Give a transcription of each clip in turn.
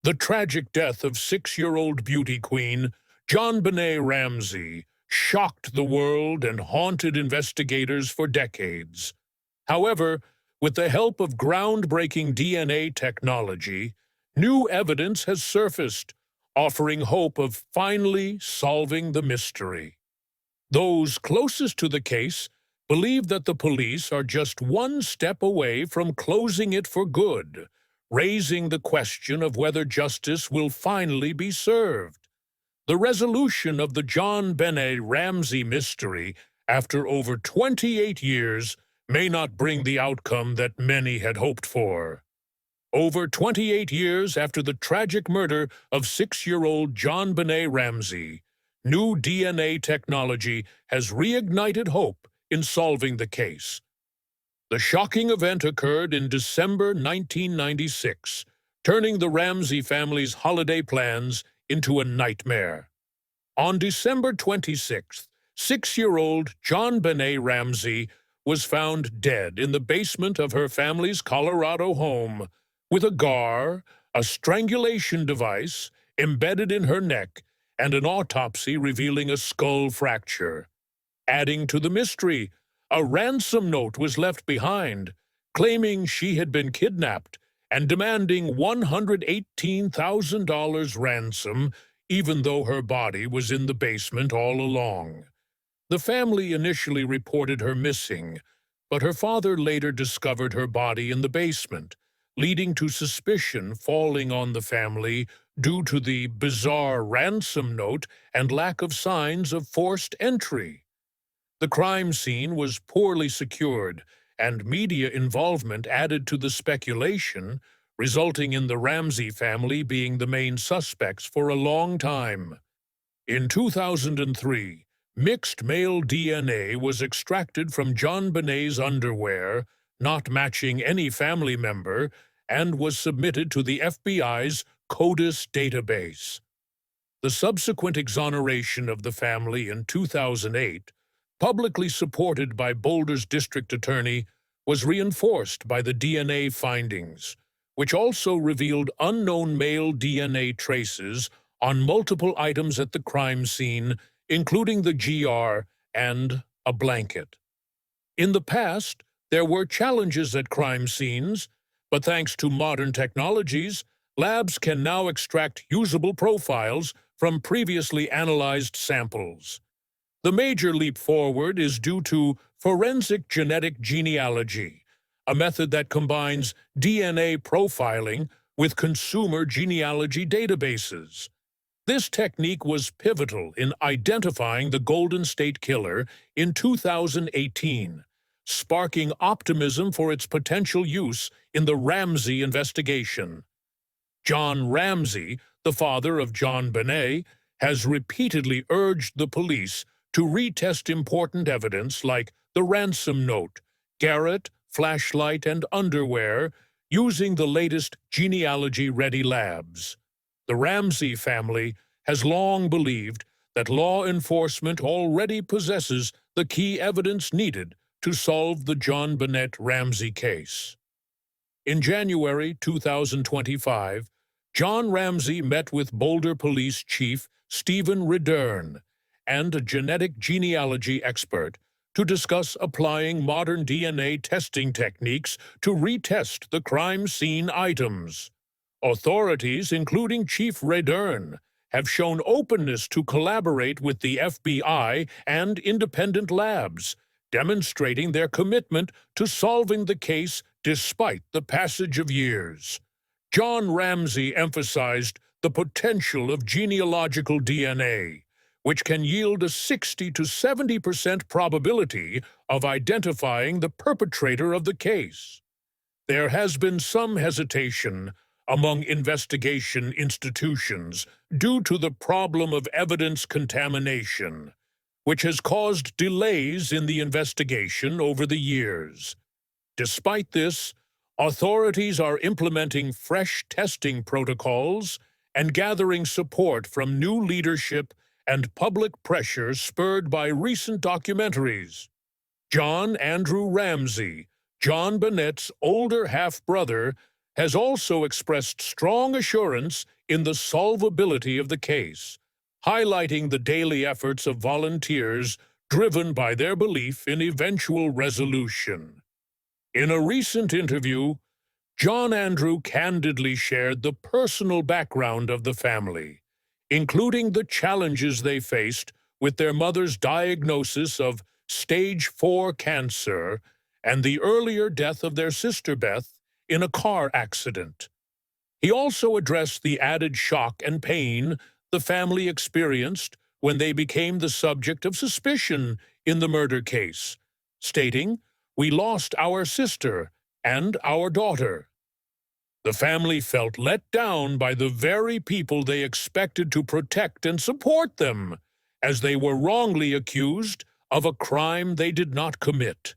The tragic death of 6-year-old beauty queen JonBenét Ramsey shocked the world and haunted investigators for decades. However, with the help of groundbreaking DNA technology, new evidence has surfaced, offering hope of finally solving the mystery. Those closest to the case believe that the police are just one step away from closing it for good, raising the question of whether justice will finally be served. The resolution of the JonBenét Ramsey mystery, after over 28 years, may not bring the outcome that many had hoped for. Over 28 years after the tragic murder of 6-year-old JonBenét Ramsey, new DNA technology has reignited hope in solving the case. The shocking event occurred in December 1996, turning the Ramsey family's holiday plans into a nightmare. On December 26th, 6-year-old JonBenét Ramsey was found dead in the basement of her family's Colorado home, with a GAR, a strangulation device, embedded in her neck, and an autopsy revealing a skull fracture. Adding to the mystery, a ransom note was left behind, claiming she had been kidnapped and demanding $118,000 ransom, even though her body was in the basement all along. The family initially reported her missing, but her father later discovered her body in the basement, leading to suspicion falling on the family due to the bizarre ransom note and lack of signs of forced entry. The crime scene was poorly secured, and media involvement added to the speculation, resulting in the Ramsey family being the main suspects for a long time. In 2003, mixed male DNA was extracted from JonBenét's underwear, not matching any family member, and was submitted to the FBI's CODIS database. The subsequent exoneration of the family in 2008, publicly supported by Boulder's district attorney, was reinforced by the DNA findings, which also revealed unknown male DNA traces on multiple items at the crime scene, including the GR and a blanket. In the past, there were challenges at crime scenes, but thanks to modern technologies, labs can now extract usable profiles from previously analyzed samples. The major leap forward is due to forensic genetic genealogy, a method that combines DNA profiling with consumer genealogy databases. This technique was pivotal in identifying the Golden State Killer in 2018, sparking optimism for its potential use in the Ramsey investigation. John Ramsey, the father of JonBenét, has repeatedly urged the police to retest important evidence like the ransom note, garrote, flashlight, and underwear using the latest genealogy-ready labs. The Ramsey family has long believed that law enforcement already possesses the key evidence needed to solve the JonBenét Ramsey case. In January 2025, John Ramsey met with Boulder Police Chief Stephen Redern and a genetic genealogy expert to discuss applying modern DNA testing techniques to retest the crime scene items. Authorities, including Chief Redern, have shown openness to collaborate with the FBI and independent labs, demonstrating their commitment to solving the case despite the passage of years. John Ramsey emphasized the potential of genealogical DNA, which can yield a 60 to 70% probability of identifying the perpetrator of the case. There has been some hesitation among investigation institutions due to the problem of evidence contamination, which has caused delays in the investigation over the years. Despite this, authorities are implementing fresh testing protocols and gathering support from new leadership and public pressure spurred by recent documentaries. John Andrew Ramsey, JonBenét's older half-brother, has also expressed strong assurance in the solvability of the case, highlighting the daily efforts of volunteers driven by their belief in eventual resolution. In a recent interview, John Andrew candidly shared the personal background of the family, including the challenges they faced with their mother's diagnosis of stage 4 cancer and the earlier death of their sister Beth in a car accident. He also addressed the added shock and pain the family experienced when they became the subject of suspicion in the murder case, stating, "We lost our sister and our daughter." The family felt let down by the very people they expected to protect and support them, as they were wrongly accused of a crime they did not commit.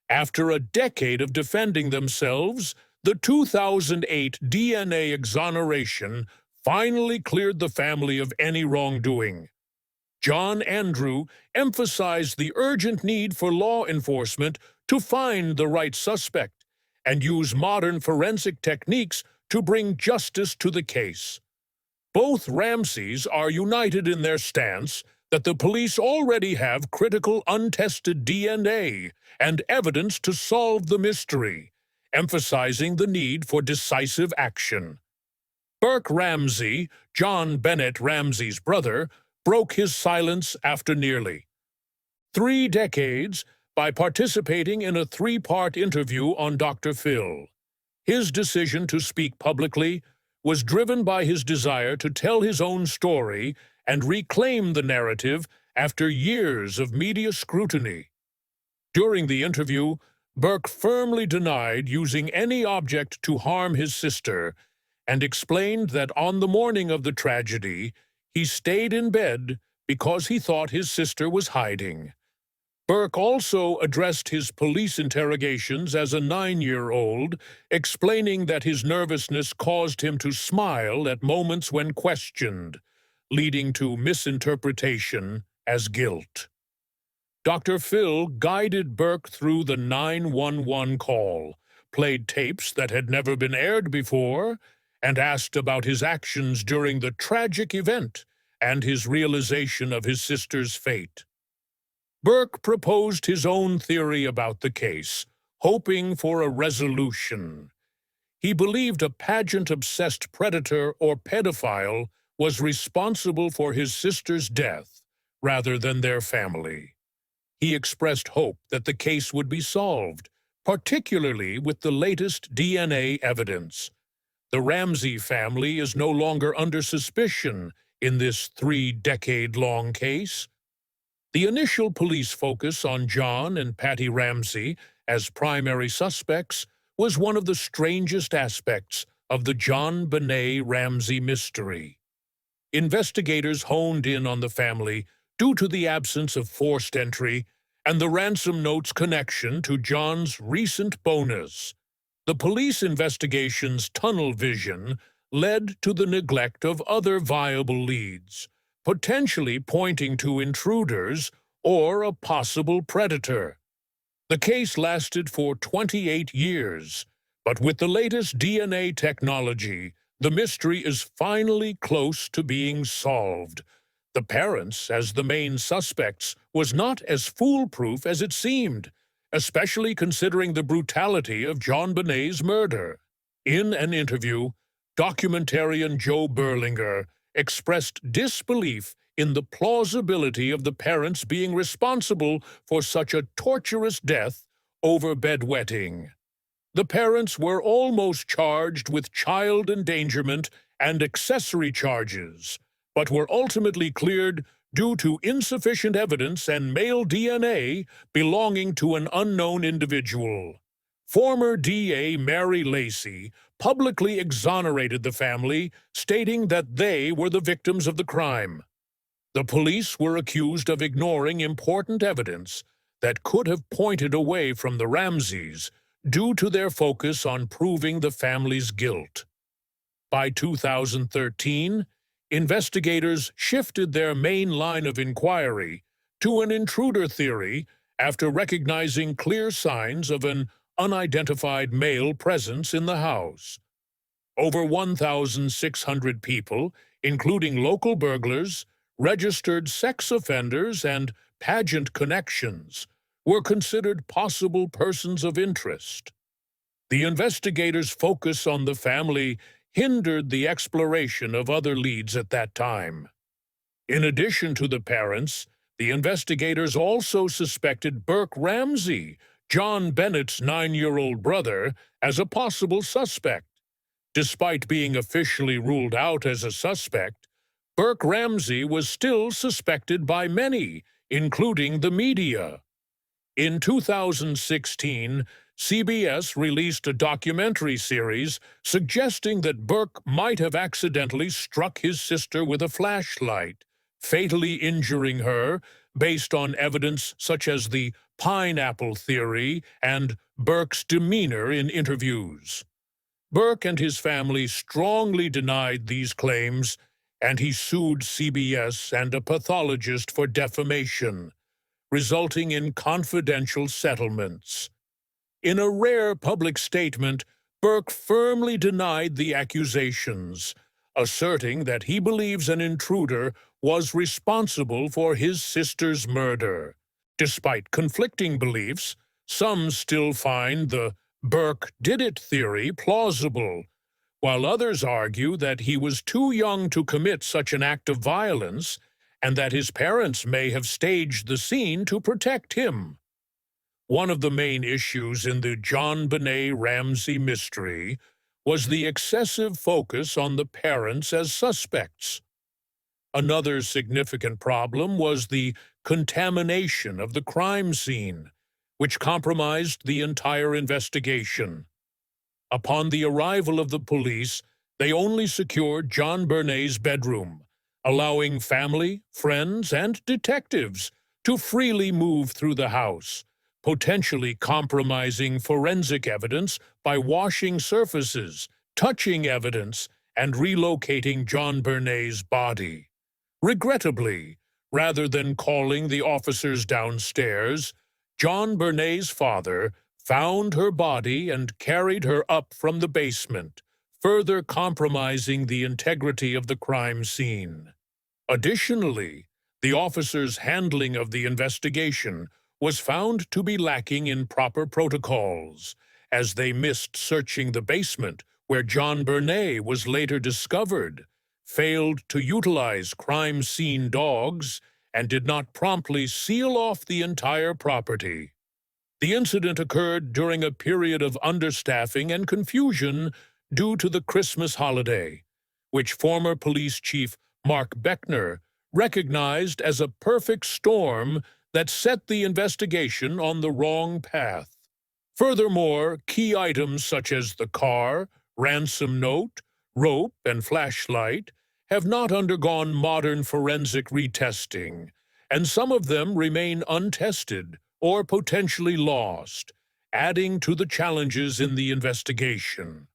After a decade of defending themselves, the 2008 DNA exoneration finally cleared the family of any wrongdoing. John Andrew emphasized the urgent need for law enforcement to find the right suspect and use modern forensic techniques to bring justice to the case. Both Ramseys are united in their stance that the police already have critical untested DNA and evidence to solve the mystery, emphasizing the need for decisive action. Burke Ramsey, JonBenét Ramsey's brother, broke his silence after nearly 3 decades by participating in a 3-part interview on Dr. Phil. His decision to speak publicly was driven by his desire to tell his own story and reclaim the narrative after years of media scrutiny. During the interview, Burke firmly denied using any object to harm his sister and explained that on the morning of the tragedy, he stayed in bed because he thought his sister was hiding. Burke also addressed his police interrogations as a 9-year-old, explaining that his nervousness caused him to smile at moments when questioned, leading to misinterpretation as guilt. Dr. Phil guided Burke through the 911 call, played tapes that had never been aired before, and asked about his actions during the tragic event and his realization of his sister's fate. Burke proposed his own theory about the case, hoping for a resolution. He believed a pageant-obsessed predator or pedophile was responsible for his sister's death rather than their family. He expressed hope that the case would be solved, particularly with the latest DNA evidence. The Ramsey family is no longer under suspicion in this 3-decade-long case. The initial police focus on John and Patty Ramsey as primary suspects was one of the strangest aspects of the JonBenét Ramsey mystery. Investigators honed in on the family due to the absence of forced entry and the ransom note's connection to John's recent bonus. The police investigation's tunnel vision led to the neglect of other viable leads, potentially pointing to intruders or a possible predator. The case lasted for 28 years, but with the latest DNA technology, the mystery is finally close to being solved. The parents, as the main suspects, was not as foolproof as it seemed, especially considering the brutality of JonBenét's murder. In an interview, documentarian Joe Berlinger expressed disbelief in the plausibility of the parents being responsible for such a torturous death over bedwetting. The parents were almost charged with child endangerment and accessory charges, but were ultimately cleared due to insufficient evidence and male DNA belonging to an unknown individual. Former DA Mary Lacey publicly exonerated the family, stating that they were the victims of the crime. The police were accused of ignoring important evidence that could have pointed away from the Ramseys due to their focus on proving the family's guilt. By 2013, investigators shifted their main line of inquiry to an intruder theory after recognizing clear signs of an unidentified male presence in the house. Over 1,600 people, including local burglars, registered sex offenders, and pageant connections, were considered possible persons of interest. The investigators' focus on the family hindered the exploration of other leads at that time. In addition to the parents, the investigators also suspected Burke Ramsey, JonBenét's 9-year-old brother, as a possible suspect. Despite being officially ruled out as a suspect, Burke Ramsey was still suspected by many, including the media. In 2016, CBS released a documentary series suggesting that Burke might have accidentally struck his sister with a flashlight, fatally injuring her, based on evidence such as the pineapple theory and Burke's demeanor in interviews. Burke and his family strongly denied these claims, and he sued CBS and a pathologist for defamation, resulting in confidential settlements. In a rare public statement, Burke firmly denied the accusations, asserting that he believes an intruder was responsible for his sister's murder. Despite conflicting beliefs, some still find the Burke did it theory plausible, while others argue that he was too young to commit such an act of violence and that his parents may have staged the scene to protect him. One of the main issues in the JonBenét Ramsey mystery was the excessive focus on the parents as suspects. Another significant problem was the contamination of the crime scene, which compromised the entire investigation. Upon the arrival of the police, they only secured JonBenét's bedroom, allowing family, friends, and detectives to freely move through the house, potentially compromising forensic evidence by washing surfaces, touching evidence, and relocating JonBenét's body. Regrettably, rather than calling the officers downstairs, JonBenét's father found her body and carried her up from the basement, further compromising the integrity of the crime scene. Additionally, the officers' handling of the investigation was found to be lacking in proper protocols, as they missed searching the basement where JonBenét was later discovered, failed to utilize crime scene dogs, and did not promptly seal off the entire property. The incident occurred during a period of understaffing and confusion due to the Christmas holiday, which former police chief Mark Beckner recognized as a perfect storm that set the investigation on the wrong path. Furthermore, key items such as the car, ransom note, rope, and flashlight have not undergone modern forensic retesting, and some of them remain untested or potentially lost, adding to the challenges in the investigation.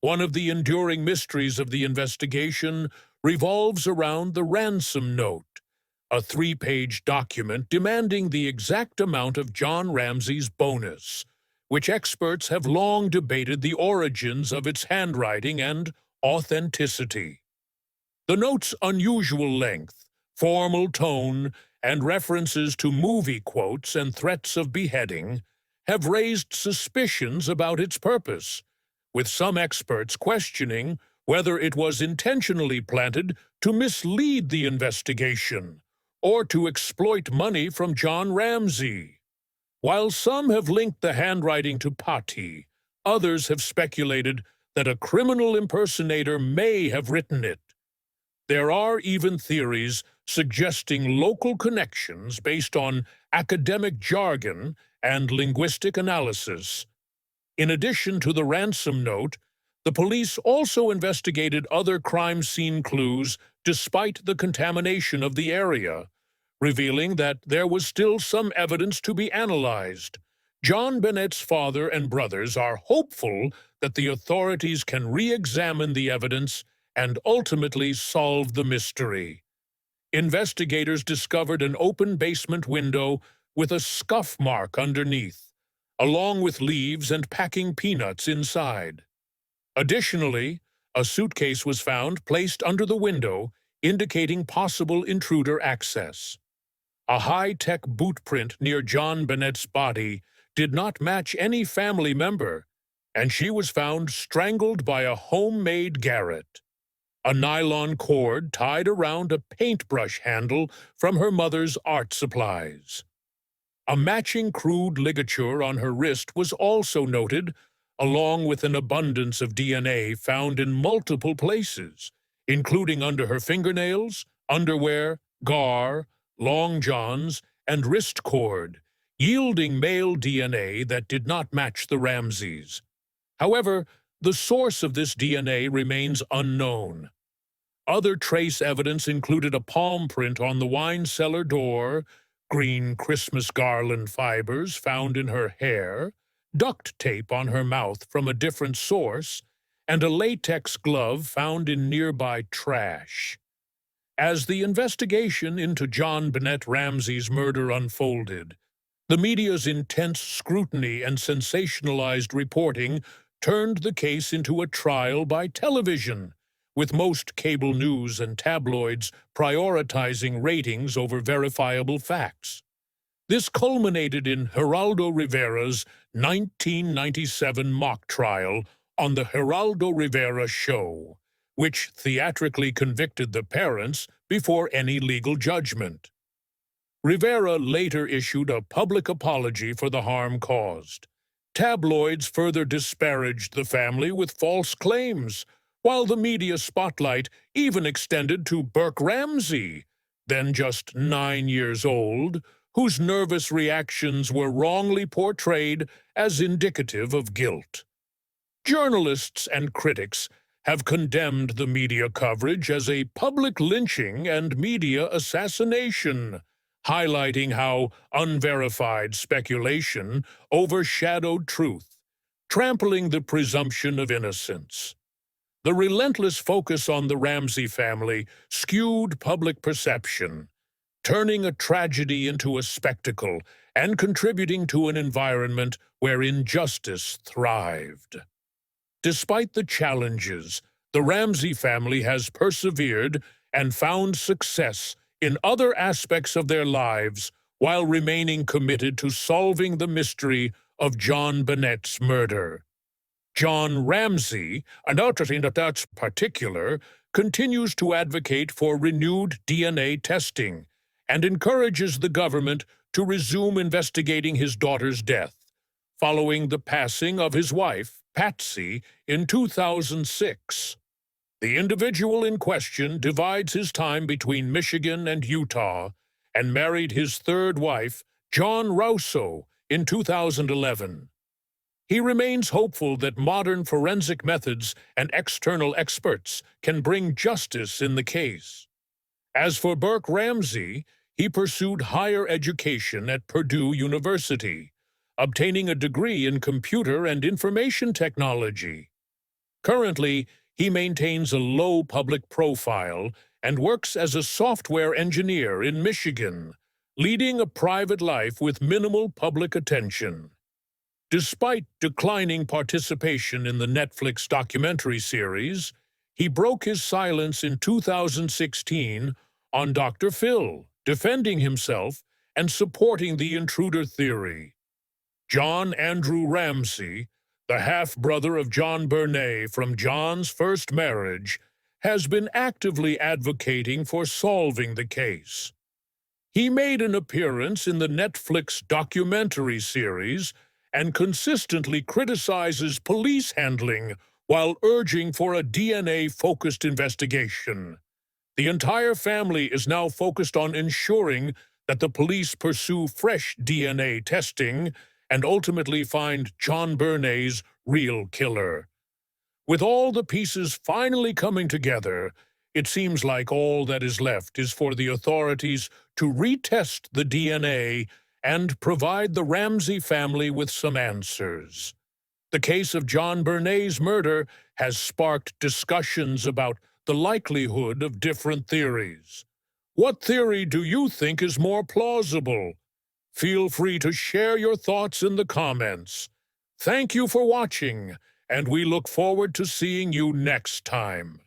One of the enduring mysteries of the investigation revolves around the ransom note, a 3-page document demanding the exact amount of John Ramsey's bonus, which experts have long debated the origins of its handwriting and authenticity. The note's unusual length, formal tone, and references to movie quotes and threats of beheading have raised suspicions about its purpose, with some experts questioning whether it was intentionally planted to mislead the investigation or to exploit money from John Ramsey. While some have linked the handwriting to Patti, others have speculated that a criminal impersonator may have written it. There are even theories suggesting local connections based on academic jargon and linguistic analysis. In addition to the ransom note, the police also investigated other crime scene clues despite the contamination of the area, revealing that there was still some evidence to be analyzed. JonBenét's father and brothers are hopeful that the authorities can re-examine the evidence and ultimately solve the mystery. Investigators discovered an open basement window with a scuff mark underneath, along with leaves and packing peanuts inside. Additionally, a suitcase was found placed under the window, indicating possible intruder access. A high-tech boot print near JonBenét's body did not match any family member, and she was found strangled by a homemade garrote. A nylon cord tied around a paintbrush handle from her mother's art supplies. A matching crude ligature on her wrist was also noted, along with an abundance of DNA found in multiple places, including under her fingernails, underwear, gar, long johns, and wrist cord, yielding male DNA that did not match the Ramseys. However, the source of this DNA remains unknown. Other trace evidence included a palm print on the wine cellar door, green Christmas garland fibers found in her hair, duct tape on her mouth from a different source, and a latex glove found in nearby trash. As the investigation into JonBenét Ramsey's murder unfolded, the media's intense scrutiny and sensationalized reporting turned the case into a trial by television, with most cable news and tabloids prioritizing ratings over verifiable facts. This culminated in Geraldo Rivera's 1997 mock trial on The Geraldo Rivera Show, which theatrically convicted the parents before any legal judgment. Rivera later issued a public apology for the harm caused. Tabloids further disparaged the family with false claims, while the media spotlight even extended to Burke Ramsey, then just 9 years old, whose nervous reactions were wrongly portrayed as indicative of guilt. Journalists and critics have condemned the media coverage as a public lynching and media assassination, highlighting how unverified speculation overshadowed truth, trampling the presumption of innocence. The relentless focus on the Ramsey family skewed public perception, turning a tragedy into a spectacle and contributing to an environment where injustice thrived. Despite the challenges, the Ramsey family has persevered and found success in other aspects of their lives while remaining committed to solving the mystery of JonBenét's murder. John Ramsey, an in particular, continues to advocate for renewed DNA testing and encourages the government to resume investigating his daughter's death, following the passing of his wife, Patsy, in 2006. The individual in question divides his time between Michigan and Utah and married his third wife, John Rousseau, in 2011. He remains hopeful that modern forensic methods and external experts can bring justice in the case. As for Burke Ramsey, he pursued higher education at Purdue University, obtaining a degree in computer and information technology. Currently, he maintains a low public profile and works as a software engineer in Michigan, leading a private life with minimal public attention. Despite declining participation in the Netflix documentary series, he broke his silence in 2016 on Dr. Phil, defending himself and supporting the intruder theory. John Andrew Ramsey, the half-brother of JonBenét from John's first marriage, has been actively advocating for solving the case. He made an appearance in the Netflix documentary series and consistently criticizes police handling while urging for a DNA-focused investigation. The entire family is now focused on ensuring that the police pursue fresh DNA testing and ultimately find JonBenét's real killer. With all the pieces finally coming together, it seems like all that is left is for the authorities to retest the DNA and provide the Ramsey family with some answers. The case of JonBenét's murder has sparked discussions about the likelihood of different theories. What theory do you think is more plausible? Feel free to share your thoughts in the comments. Thank you for watching, and we look forward to seeing you next time.